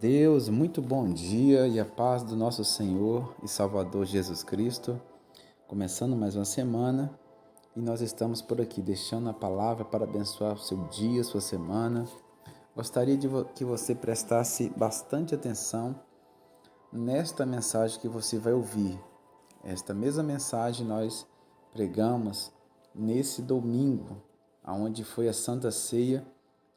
Deus, muito bom dia e a paz do nosso Senhor e Salvador Jesus Cristo. Começando mais uma semana e nós estamos por aqui deixando a palavra para abençoar o seu dia, sua semana. Gostaria que você prestasse bastante atenção nesta mensagem que você vai ouvir. Esta mesma mensagem nós pregamos nesse domingo, onde foi a Santa Ceia,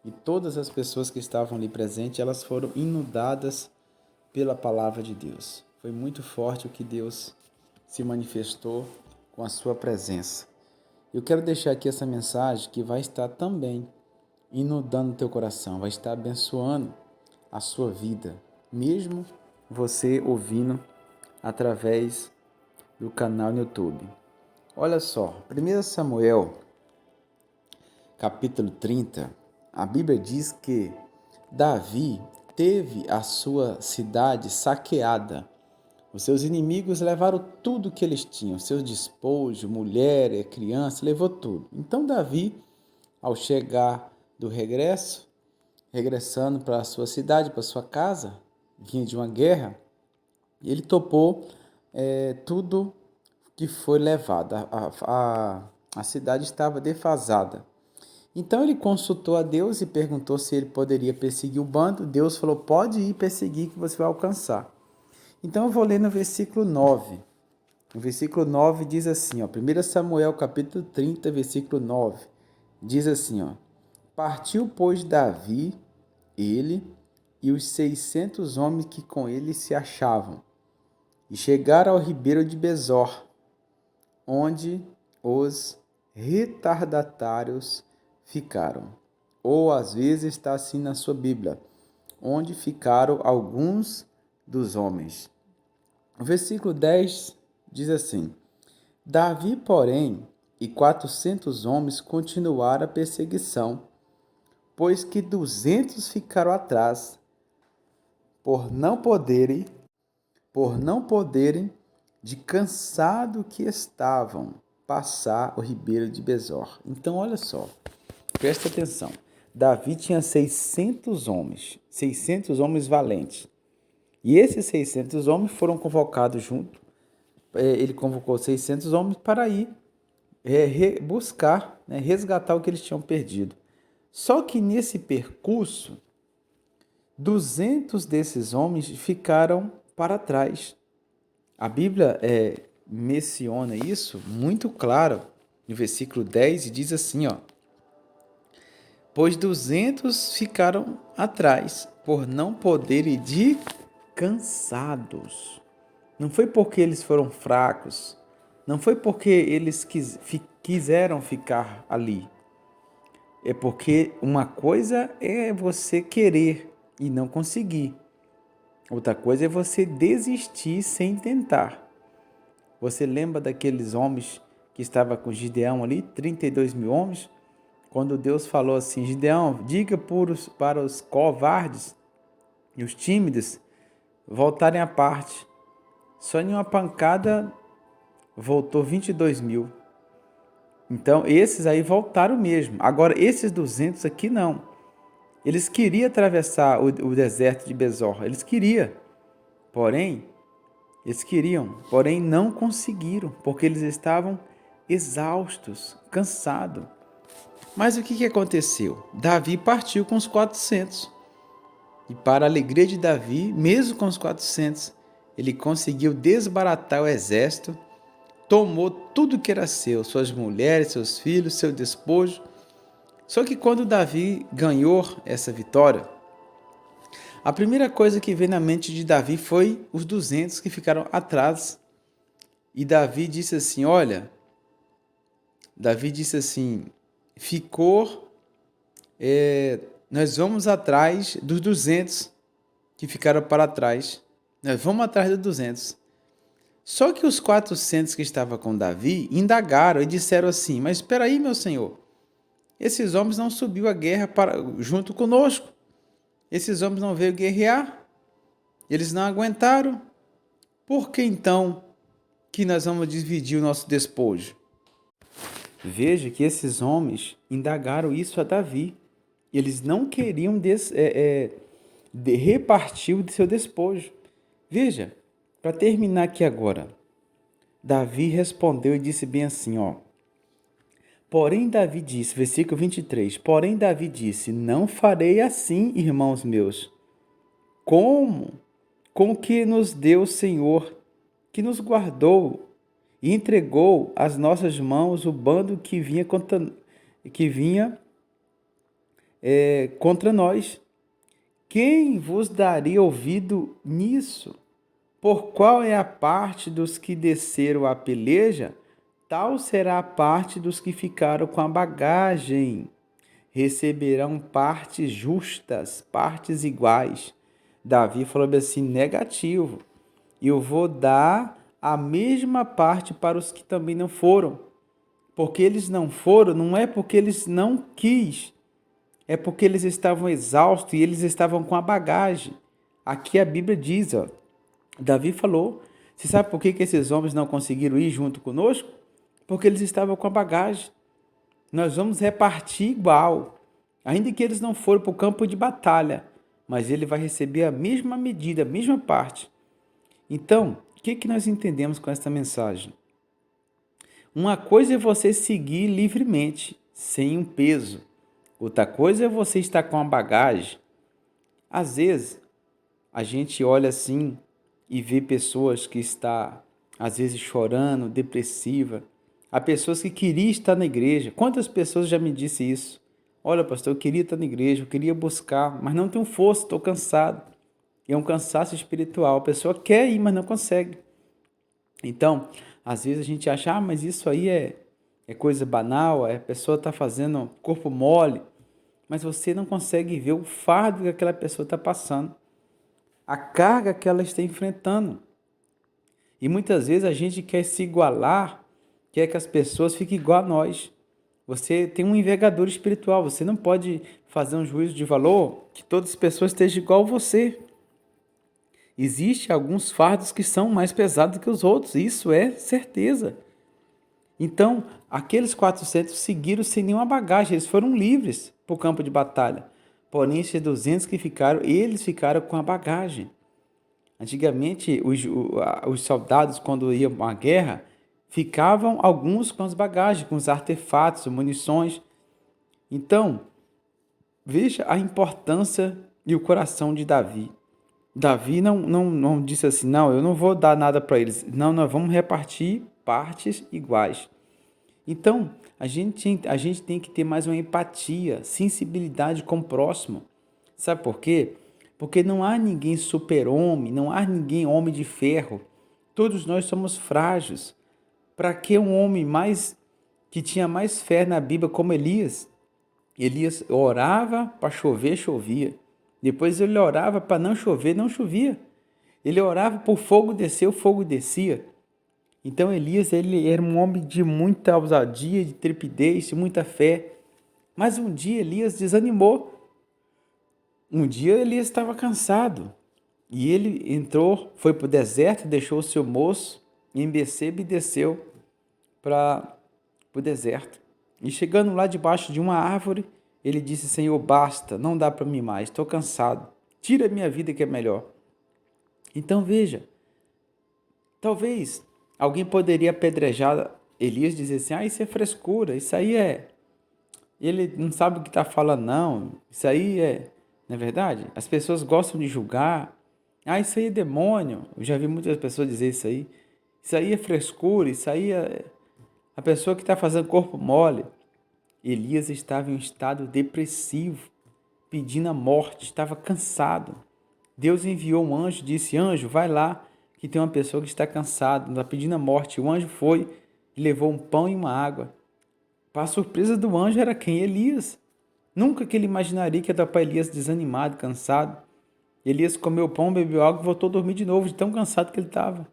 e todas as pessoas que estavam ali presentes, elas foram inundadas pela palavra de Deus. Foi muito forte o que Deus se manifestou com a sua presença. Eu quero deixar aqui essa mensagem que vai estar também inundando o teu coração, vai estar abençoando a sua vida, mesmo você ouvindo através do canal no YouTube. Olha só, 1 Samuel, capítulo 30, a Bíblia diz que Davi teve a sua cidade saqueada. Os seus inimigos levaram tudo que eles tinham, seus despojos, mulher, criança, levou tudo. Então Davi, ao chegar do regressando para a sua cidade, para a sua casa, vinha de uma guerra, ele topou tudo que foi levado. A cidade estava defasada. Então ele consultou a Deus e perguntou se ele poderia perseguir o bando. Deus falou: pode ir perseguir que você vai alcançar. Então eu vou ler no versículo 9. O versículo 9 diz assim, ó, 1 Samuel capítulo 30, versículo 9. Diz assim, ó: Partiu, pois, Davi, ele e os 600 homens que com ele se achavam, e chegaram ao ribeiro de Besor, onde os retardatários ficaram. Ou às vezes está assim na sua Bíblia, onde ficaram alguns dos homens. O versículo 10 diz assim: Davi, porém, e 400 homens continuaram a perseguição, pois que 200 ficaram atrás, por não poderem, de cansado que estavam, passar o ribeiro de Besor. Então, olha só, presta atenção. Davi tinha 600 homens valentes. E esses 600 homens foram convocados junto. Ele convocou 600 homens para ir buscar, resgatar o que eles tinham perdido. Só que nesse percurso, 200 desses homens ficaram para trás. A Bíblia menciona isso muito claro no versículo 10 e diz assim, ó: Pois 200 ficaram atrás, por não poderem de cansados. Não foi porque eles foram fracos, não foi porque eles quiseram ficar ali. É porque uma coisa é você querer e não conseguir. Outra coisa é você desistir sem tentar. Você lembra daqueles homens que estavam com Gideão ali, 32 mil homens? Quando Deus falou assim: Gideão, diga para os covardes e os tímidos voltarem à parte. Só em uma pancada voltou 22 mil. Então, esses aí voltaram mesmo. Agora, esses 200 aqui não. Eles queriam atravessar o deserto de Besor. Eles queriam, porém não conseguiram, porque eles estavam exaustos, cansados. Mas o que aconteceu? Davi partiu com os 400. E para a alegria de Davi, mesmo com os 400, ele conseguiu desbaratar o exército, tomou tudo que era seu, suas mulheres, seus filhos, seu despojo. Só que quando Davi ganhou essa vitória, a primeira coisa que veio na mente de Davi foi os 200 que ficaram atrás. E Davi disse assim, nós vamos atrás dos 200 que ficaram para trás. Nós vamos atrás dos 200. Só que os 400 que estavam com Davi indagaram e disseram assim: Mas espera aí, meu senhor, esses homens não subiu a guerra junto conosco. Esses homens não veio guerrear. Eles não aguentaram. Por que então que nós vamos dividir o nosso despojo? Veja que esses homens indagaram isso a Davi. Eles não queriam repartiu de seu despojo. Veja, para terminar aqui agora, Davi respondeu e disse bem assim, ó. Porém Davi disse, versículo 23, porém Davi disse, não farei assim, irmãos meus. Como? Com que nos deu o Senhor, que nos guardou e entregou às nossas mãos o bando que vinha contra nós. Quem vos daria ouvido nisso? Por qual é a parte dos que desceram a peleja? Tal será a parte dos que ficaram com a bagagem. Receberão partes justas, partes iguais. Davi falou assim, negativo. Eu vou dar a mesma parte para os que também não foram. Porque eles não foram, não é porque eles não quis, é porque eles estavam exaustos e eles estavam com a bagagem. Aqui a Bíblia diz, ó, Davi falou, você sabe por que esses homens não conseguiram ir junto conosco? Porque eles estavam com a bagagem. Nós vamos repartir igual, ainda que eles não foram para o campo de batalha, mas ele vai receber a mesma medida, a mesma parte. Então, o que nós entendemos com esta mensagem? Uma coisa é você seguir livremente, sem um peso. Outra coisa é você estar com a bagagem. Às vezes, a gente olha assim e vê pessoas que estão, às vezes, chorando, depressiva. Há pessoas que queriam estar na igreja. Quantas pessoas já me disse isso? Olha, pastor, eu queria estar na igreja, eu queria buscar, mas não tenho força, estou cansado. É um cansaço espiritual. A pessoa quer ir, mas não consegue. Então, às vezes a gente acha, mas isso aí é coisa banal, a pessoa está fazendo corpo mole, mas você não consegue ver o fardo que aquela pessoa está passando, a carga que ela está enfrentando. E muitas vezes a gente quer se igualar, quer que as pessoas fiquem igual a nós. Você tem um envergadura espiritual, você não pode fazer um juízo de valor que todas as pessoas estejam igual a você. Existem alguns fardos que são mais pesados que os outros, isso é certeza. Então, aqueles 400 seguiram sem nenhuma bagagem, eles foram livres para o campo de batalha. Porém, esses 200 que ficaram, eles ficaram com a bagagem. Antigamente, os soldados, quando iam à guerra, ficavam alguns com as bagagens, com os artefatos, munições. Então, veja a importância e o coração de Davi. Davi não disse assim, não, eu não vou dar nada para eles. Não, nós vamos repartir partes iguais. Então, a gente tem que ter mais uma empatia, sensibilidade com o próximo. Sabe por quê? Porque não há ninguém super-homem, não há ninguém homem de ferro. Todos nós somos frágeis. Para que um homem que tinha mais fé na Bíblia como Elias? Elias orava para chover, chovia. Depois ele orava para não chover, não chovia. Ele orava para o fogo descer, o fogo descia. Então Elias ele era um homem de muita ousadia, de trepidez, de muita fé. Mas um dia Elias desanimou. Um dia Elias estava cansado. E ele entrou, foi para o deserto, deixou o seu moço em Beceba e desceu para o deserto. E chegando lá debaixo de uma árvore, ele disse, Senhor, basta, não dá para mim mais, estou cansado. Tira a minha vida que é melhor. Então veja, talvez alguém poderia apedrejar Elias e dizer assim, isso é frescura, isso aí ele não sabe o que está falando não, isso aí não é verdade? As pessoas gostam de julgar, isso aí é demônio, eu já vi muitas pessoas dizer isso aí é frescura, isso aí é a pessoa que está fazendo corpo mole. Elias estava em um estado depressivo, pedindo a morte, estava cansado. Deus enviou um anjo, disse, anjo, vai lá, que tem uma pessoa que está cansada, está pedindo a morte. O anjo foi e levou um pão e uma água. Para a surpresa do anjo era quem? Elias. Nunca que ele imaginaria que ia dar para Elias desanimado, cansado. Elias comeu o pão, bebeu água e voltou a dormir de novo, de tão cansado que ele estava.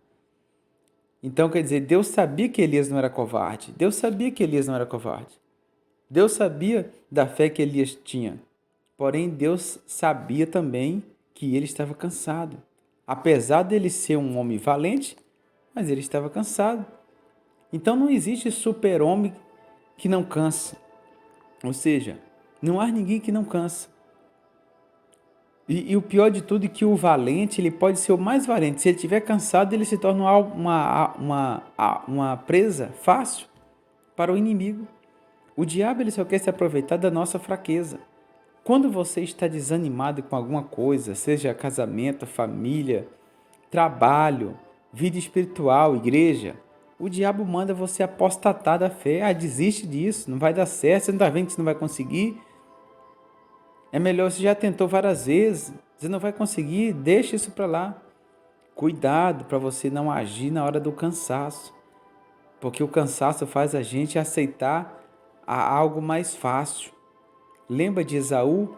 Então, quer dizer, Deus sabia que Elias não era covarde. Deus sabia que Elias não era covarde. Deus sabia da fé que Elias tinha. Porém, Deus sabia também que ele estava cansado. Apesar dele ser um homem valente, mas ele estava cansado. Então, não existe super-homem que não cansa. Ou seja, não há ninguém que não cansa. E o pior de tudo é que o valente, ele pode ser o mais valente. Se ele estiver cansado, ele se torna uma presa fácil para o inimigo. O diabo, ele só quer se aproveitar da nossa fraqueza. Quando você está desanimado com alguma coisa, seja casamento, família, trabalho, vida espiritual, igreja, o diabo manda você apostatar da fé. Ah, desiste disso, não vai dar certo, você não está vendo que você não vai conseguir? É melhor, você já tentou várias vezes, você não vai conseguir, deixa isso para lá. Cuidado para você não agir na hora do cansaço, porque o cansaço faz a gente aceitar algo mais fácil. Lembra de Esaú,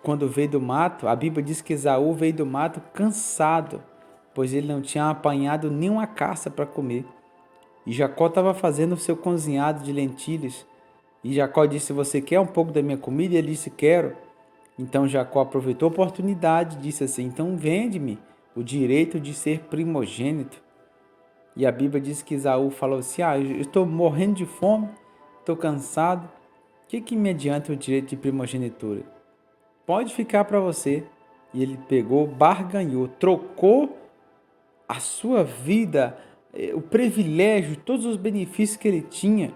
quando veio do mato? A Bíblia diz que Esaú veio do mato cansado, pois ele não tinha apanhado nenhuma caça para comer. E Jacó estava fazendo o seu cozinhado de lentilhas. E Jacó disse: você quer um pouco da minha comida? E ele disse: quero. Então Jacó aproveitou a oportunidade e disse assim: então vende-me o direito de ser primogênito. E a Bíblia diz que Esaú falou assim: eu estou morrendo de fome, estou cansado, o que me adianta o direito de primogenitura? Pode ficar para você. E ele pegou, barganhou, trocou a sua vida, o privilégio, todos os benefícios que ele tinha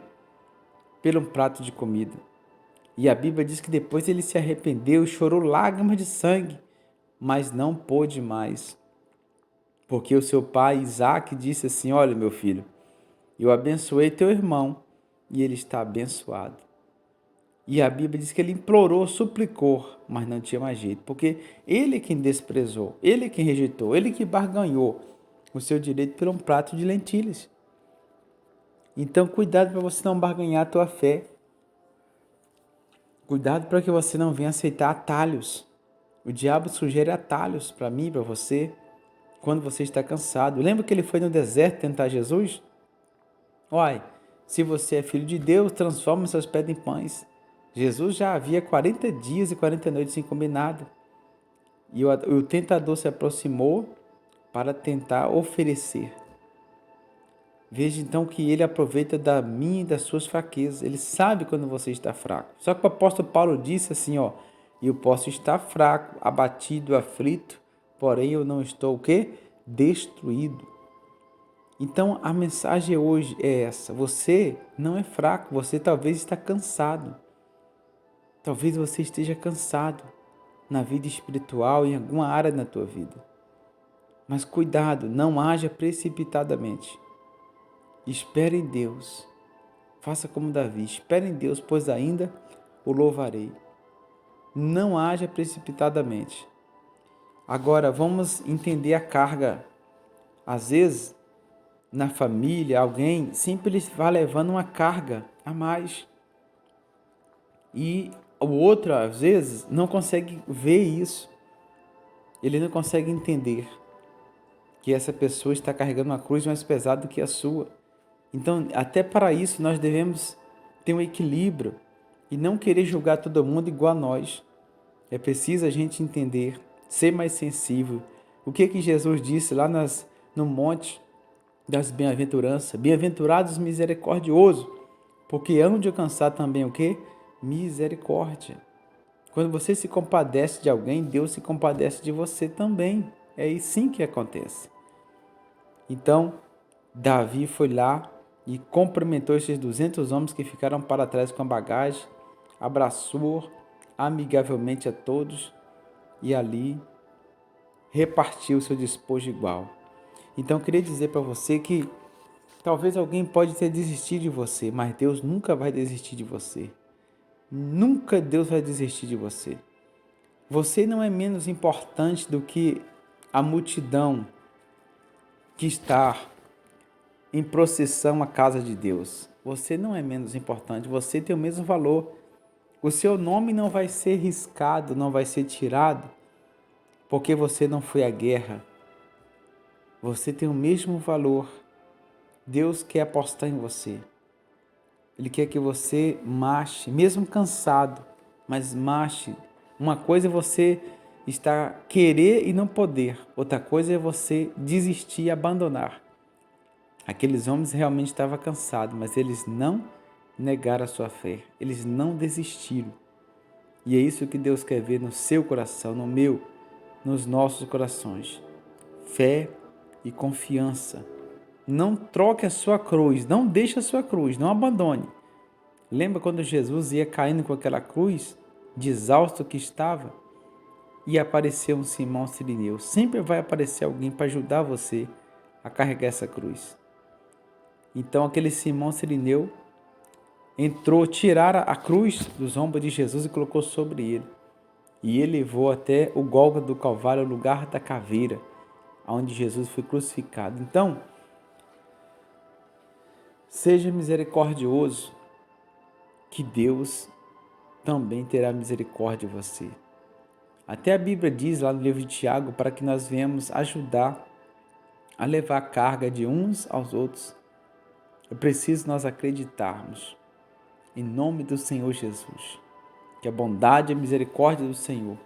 por um prato de comida. E a Bíblia diz que depois ele se arrependeu e chorou lágrimas de sangue, mas não pôde mais. Porque o seu pai Isaac disse assim: olha, meu filho, eu abençoei teu irmão e ele está abençoado. E a Bíblia diz que ele implorou, suplicou, mas não tinha mais jeito, porque ele quem desprezou, ele quem rejeitou, ele que barganhou o seu direito por um prato de lentilhas. Então, cuidado para você não barganhar a tua fé. Cuidado para que você não venha aceitar atalhos. O diabo sugere atalhos para mim, para você, quando você está cansado. Lembra que ele foi no deserto tentar Jesus? Olha, se você é filho de Deus, transforma seus pés em pães. Jesus já havia 40 dias e 40 noites sem comer nada. E o tentador se aproximou para tentar oferecer. Veja então que ele aproveita da minha e das suas fraquezas. Ele sabe quando você está fraco. Só que o apóstolo Paulo disse assim, eu posso estar fraco, abatido, aflito, porém eu não estou o quê? Destruído. Então a mensagem hoje é essa: você não é fraco, você talvez está cansado. Talvez você esteja cansado na vida espiritual, em alguma área da tua vida. Mas cuidado, não haja precipitadamente. Espere em Deus. Faça como Davi, espere em Deus, pois ainda o louvarei. Não haja precipitadamente. Agora vamos entender a carga. Às vezes, na família, alguém sempre vai levando uma carga a mais. E o outro, às vezes, não consegue ver isso. Ele não consegue entender que essa pessoa está carregando uma cruz mais pesada do que a sua. Então, até para isso, nós devemos ter um equilíbrio e não querer julgar todo mundo igual a nós. É preciso a gente entender, ser mais sensível. O que Jesus disse lá no monte das bem-aventuranças? Bem-aventurados misericordiosos, porque hão de alcançar também o quê? Misericórdia. Quando você se compadece de alguém, Deus se compadece de você também. É assim que acontece. Então, Davi foi lá e cumprimentou esses 200 homens que ficaram para trás com a bagagem, abraçou amigavelmente a todos e ali repartiu o seu despojo igual. Então, eu queria dizer para você que talvez alguém pode ter desistido de você, mas Deus nunca vai desistir de você. Nunca Deus vai desistir de você. Você não é menos importante do que a multidão que está em procissão à casa de Deus. Você não é menos importante, você tem o mesmo valor. O seu nome não vai ser riscado, não vai ser tirado, porque você não foi à guerra. Você tem o mesmo valor. Deus quer apostar em você. Ele quer que você marche, mesmo cansado, mas marche. Uma coisa é você querer e não poder. Outra coisa é você desistir e abandonar. Aqueles homens realmente estavam cansados, mas eles não negaram a sua fé. Eles não desistiram. E é isso que Deus quer ver no seu coração, no meu. nos nossos corações. Fé e confiança. Não troque a sua cruz, não deixe a sua cruz, não abandone. Lembra quando Jesus ia caindo com aquela cruz, de exausto que estava? E apareceu um Simão Cirineu. Sempre vai aparecer alguém para ajudar você a carregar essa cruz. Então aquele Simão Cirineu entrou, tiraram a cruz dos ombros de Jesus e colocou sobre ele. E ele levou até o Gólgota do Calvário, o lugar da caveira, onde Jesus foi crucificado. Então, seja misericordioso, que Deus também terá misericórdia de você. Até a Bíblia diz lá no livro de Tiago para que nós venhamos ajudar a levar a carga de uns aos outros. É preciso nós acreditarmos, em nome do Senhor Jesus, que a bondade e a misericórdia do Senhor,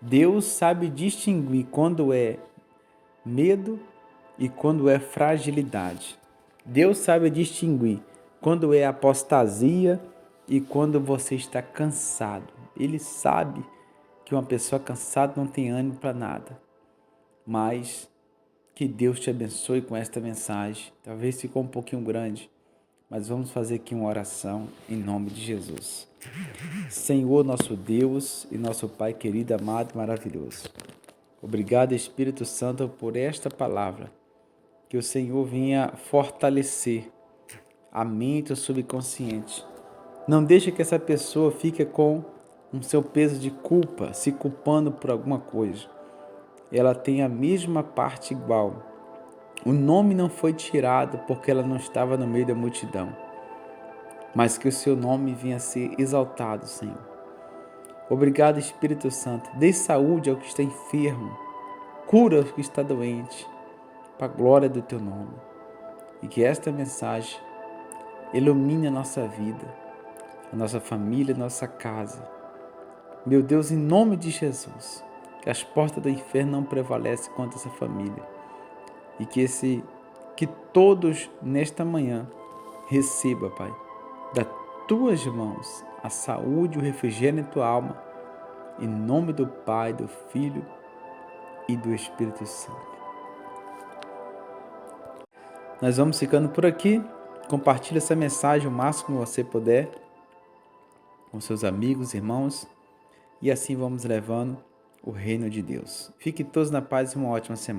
Deus sabe distinguir quando é medo e quando é fragilidade. Deus sabe distinguir quando é apostasia e quando você está cansado. Ele sabe que uma pessoa cansada não tem ânimo para nada. Mas que Deus te abençoe com esta mensagem. Talvez ficou um pouquinho grande, mas vamos fazer aqui uma oração em nome de Jesus. Senhor, nosso Deus e nosso Pai querido, amado e maravilhoso. Obrigado, Espírito Santo, por esta palavra. Que o Senhor venha fortalecer a mente, o subconsciente. Não deixe que essa pessoa fique com um seu peso de culpa, se culpando por alguma coisa. Ela tem a mesma parte igual. O nome não foi tirado porque ela não estava no meio da multidão, mas que o seu nome venha a ser exaltado, Senhor. Obrigado, Espírito Santo. Dê saúde ao que está enfermo, cura ao que está doente, para a glória do teu nome. E que esta mensagem ilumine a nossa vida, a nossa família, a nossa casa. Meu Deus, em nome de Jesus, que as portas do inferno não prevalecem contra essa família. E que todos nesta manhã recebam, Pai, das tuas mãos a saúde e o refrigério em tua alma, em nome do Pai, do Filho e do Espírito Santo. Nós vamos ficando por aqui. Compartilhe essa mensagem o máximo que você puder com seus amigos, irmãos, e assim vamos levando o reino de Deus. Fiquem todos na paz e uma ótima semana.